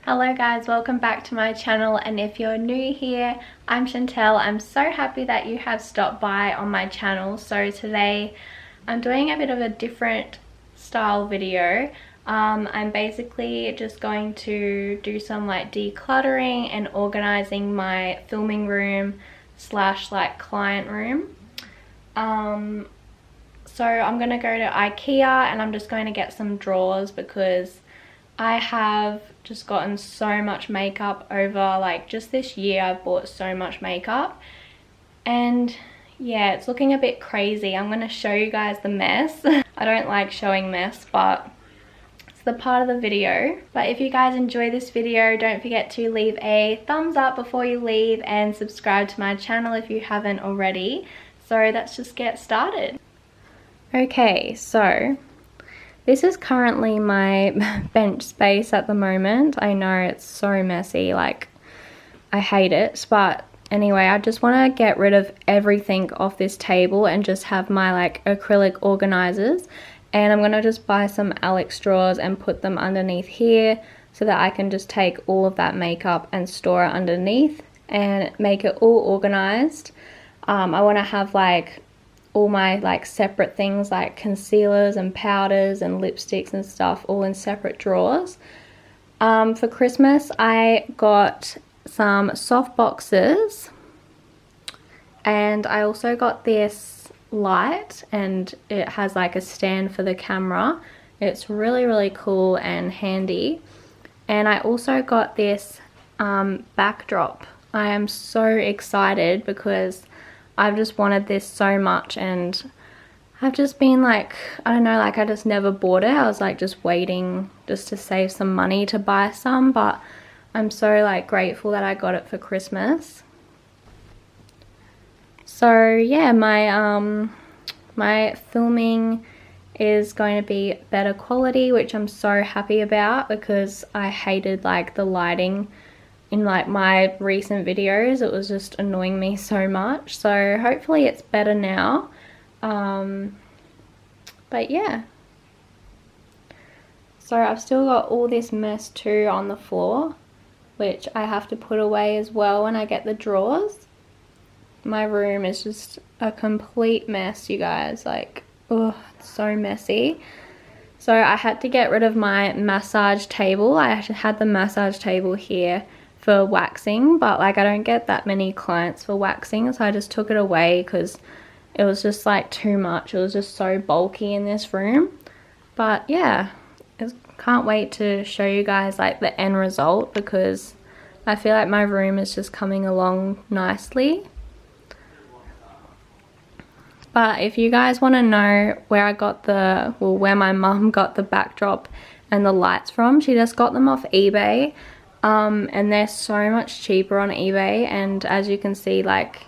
Hello guys, welcome back to my channel, and if you're new here, I'm Chantel. I'm so happy that you have stopped by on my channel. So today I'm doing a bit of a different style video. I'm basically just going to do some like decluttering and organizing my filming room slash like client room. So I'm gonna go to IKEA and I'm just going to get some drawers because I have just gotten so much makeup over like just this year. I've bought so much makeup and yeah, it's looking a bit crazy. I'm going to show you guys the mess. I don't like showing mess, but it's the part of the video. But if you guys enjoy this video, don't forget to leave a thumbs up before you leave and subscribe to my channel if you haven't already. So let's just get started. Okay, so this is currently my bench space at the moment. I know it's so messy, like I hate it, but anyway, I just want to get rid of everything off this table and just have my like acrylic organizers, and I'm going to just buy some Alex drawers and put them underneath here so that I can just take all of that makeup and store it underneath and make it all organized. I want to have like all my like separate things like concealers and powders and lipsticks and stuff all in separate drawers. For Christmas I got some soft boxes, and I also got this light, and it has like a stand for the camera. It's really cool and handy. And I also got this backdrop. I am so excited because I've just wanted this so much, and I've just been like, I don't know, like I just never bought it. I was like just waiting just to save some money to buy some, but I'm so like grateful that I got it for Christmas. So yeah, my filming is going to be better quality, which I'm so happy about because I hated like the lighting in like my recent videos. It was just annoying me so much, so hopefully it's better now. But yeah, so I've still got all this mess too on the floor, which I have to put away as well when I get the drawers. My room is just a complete mess, you guys, like oh, it's so messy. So I had to get rid of my massage table. I had the massage table here for waxing, but like I don't get that many clients for waxing, so I just took it away because it was just like too much. It was just so bulky in this room. But yeah, I can't wait to show you guys like the end result because I feel like my room is just coming along nicely. But if you guys want to know where I got the, well, where my mum got the backdrop and the lights from, she just got them off eBay. And they're so much cheaper on eBay, and as you can see, like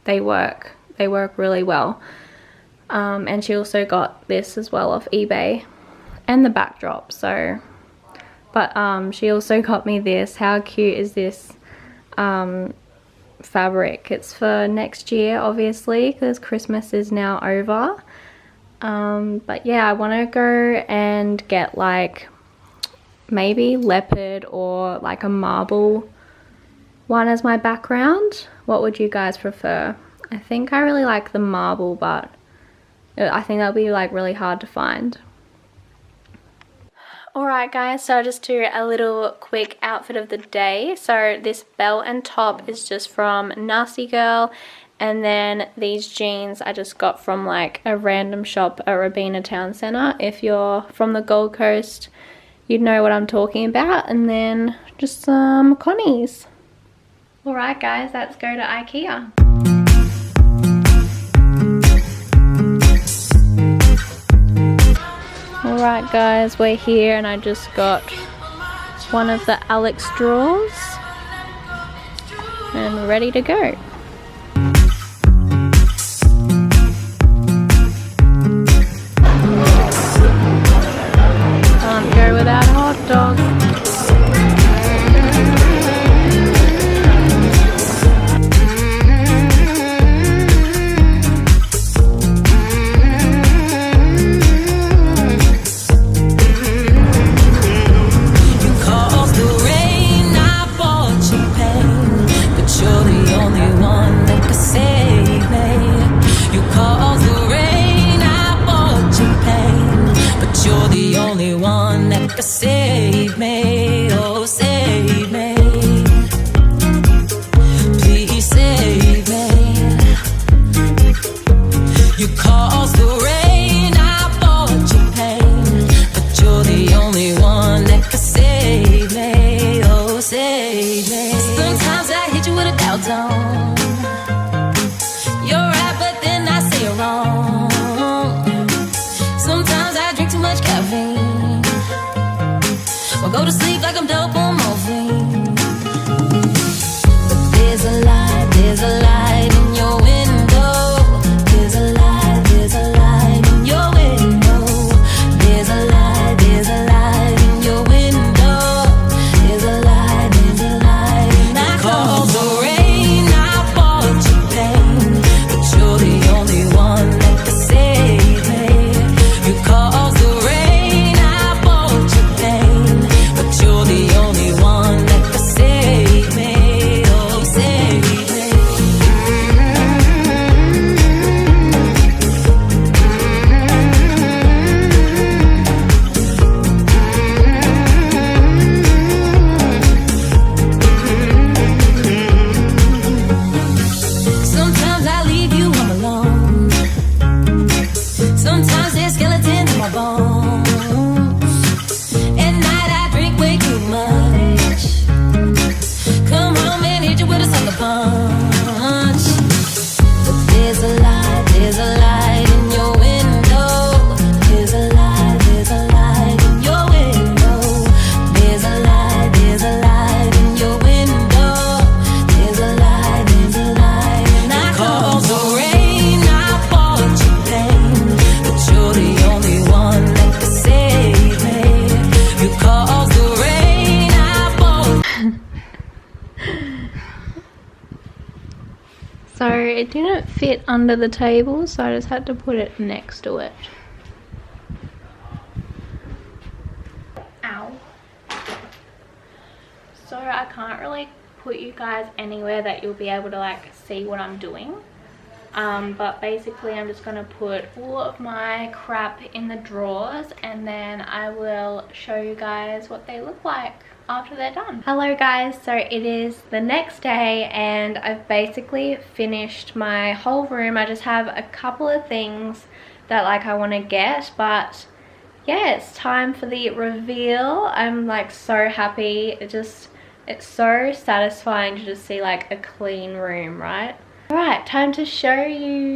they work really well. And she also got this as well off eBay and the backdrop. So but she also got me this. How cute is this fabric? It's for next year obviously because Christmas is now over. But yeah, I want to go and get like maybe leopard or like a marble one as my background. What would you guys prefer? I think I really like the marble, but I think that'll be like really hard to find. Alright guys, so I'll just do a little quick outfit of the day. So this belt and top is just from Nasty Girl, and then these jeans I just got from like a random shop at Robina Town Centre. If you're from the Gold Coast, you'd know what I'm talking about. And then just some Connies. Alright guys, let's go to IKEA. Alright guys, we're here and I just got one of the Alex drawers and we're ready to go. Can't go without a hot dog. You caused the rain. only one that could save me. Oh, save me. Please save me. You caused the rain, I bought your pain, but you're the only one that could save me. Oh, save me. Sometimes I hit you with a doubt zone. You're right, but then I say you're wrong. Sometimes I drink too much caffeine, or go to sleep like I'm dope on morphine. But there's a light in your window. There's a light in your window. There's a light in your window. There's a light, and I called the rain, I bought you pain, but you're the only one that can save me. You caused the rain, I bought you pain, but you're the only one that can save me. Oh, save me. Sometimes I leave you home alone. Sometimes there's skeletons in my bones. At night I drink way too much. Come home and hit you with a sucker punch. But there's a light in your window. There's a light in your window. There's a light in your window. There's a light, and I called the rain, I bought you pain, but you're the only one that can save me. You caused the rain, I bought. So it didn't fit under the table, so I just had to put it next to it. Ow. So I can't really put you guys anywhere that you'll be able to like see what I'm doing. But basically I'm just going to put all of my crap in the drawers, and then I will show you guys what they look like after they're done. Hello guys, so it is the next day and I've basically finished my whole room. I just have a couple of things that like I want to get, but yeah, it's time for the reveal. I'm like so happy. It's so satisfying to just see like a clean room, right? Alright, time to show you.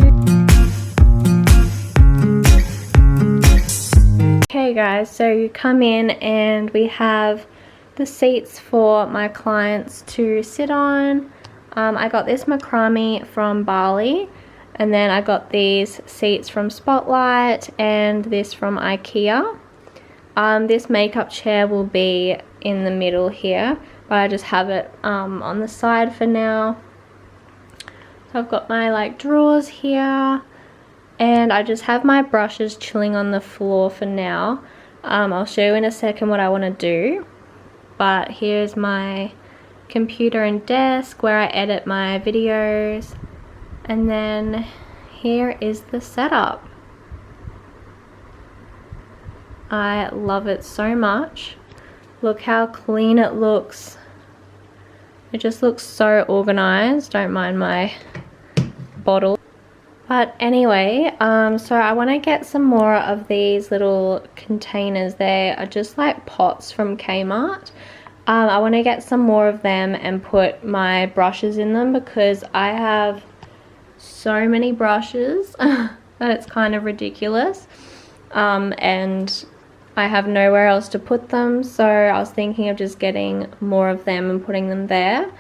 Okay guys, so you come in and we have the seats for my clients to sit on. I got this macrame from Bali, and then I got these seats from Spotlight and this from IKEA. This makeup chair will be in the middle here, but I just have it on the side for now. So I've got my like drawers here, and I just have my brushes chilling on the floor for now. I'll show you in a second what I want to do. But here's my computer and desk where I edit my videos, and then here is the setup. I love it so much. Look how clean it looks. It just looks so organized. Don't mind my bottle. But anyway, so I want to get some more of these little containers. They are just like pots from Kmart. I want to get some more of them and put my brushes in them, because I have so many brushes that it's kind of ridiculous. And I have nowhere else to put them, so I was thinking of just getting more of them and putting them there.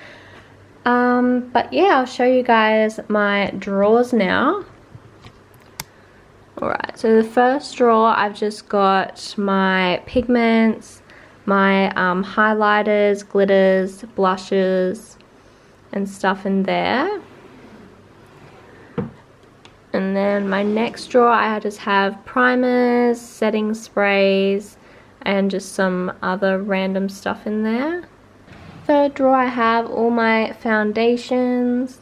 But yeah, I'll show you guys my drawers now. Alright, so the first drawer, I've just got my pigments, my highlighters, glitters, blushes and stuff in there. And then my next drawer, I just have primers, setting sprays and just some other random stuff in there. Third drawer, I have all my foundations.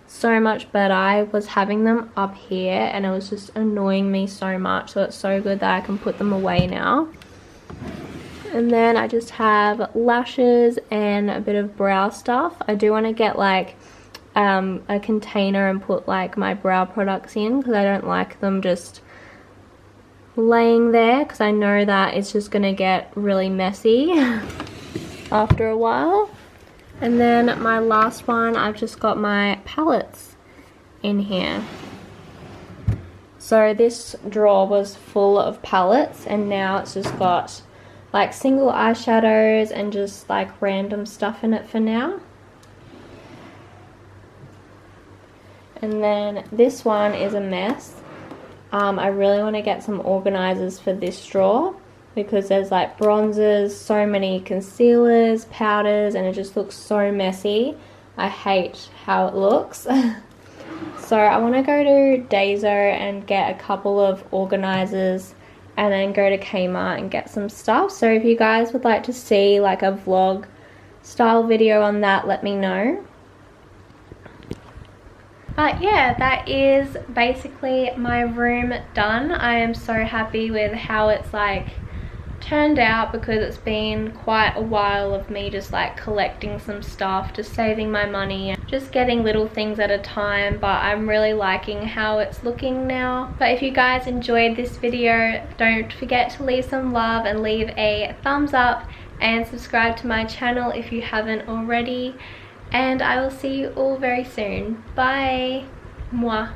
So much better. I was having them up here and it was just annoying me so much, so it's so good that I can put them away now. And then I just have lashes and a bit of brow stuff. I do want to get like a container and put like my brow products in, because I don't like them just laying there, because I know that it's just going to get really messy after a while. And then my last one, I've just got my palettes in here. So this drawer was full of palettes, and now it's just got like single eyeshadows and just like random stuff in it for now. And then this one is a mess. I really want to get some organizers for this drawer, because there's like bronzers, so many concealers, powders, and it just looks so messy. I hate how it looks. So I want to go to Daiso and get a couple of organizers, and then go to Kmart and get some stuff. So if you guys would like to see like a vlog style video on that, let me know. But yeah, that is basically my room done. I am so happy with how it's like turned out, because it's been quite a while of me just like collecting some stuff, just saving my money and just getting little things at a time. But I'm really liking how it's looking now. But if you guys enjoyed this video, don't forget to leave some love and leave a thumbs up, and subscribe to my channel if you haven't already. And I will see you all very soon. Bye. Mwah.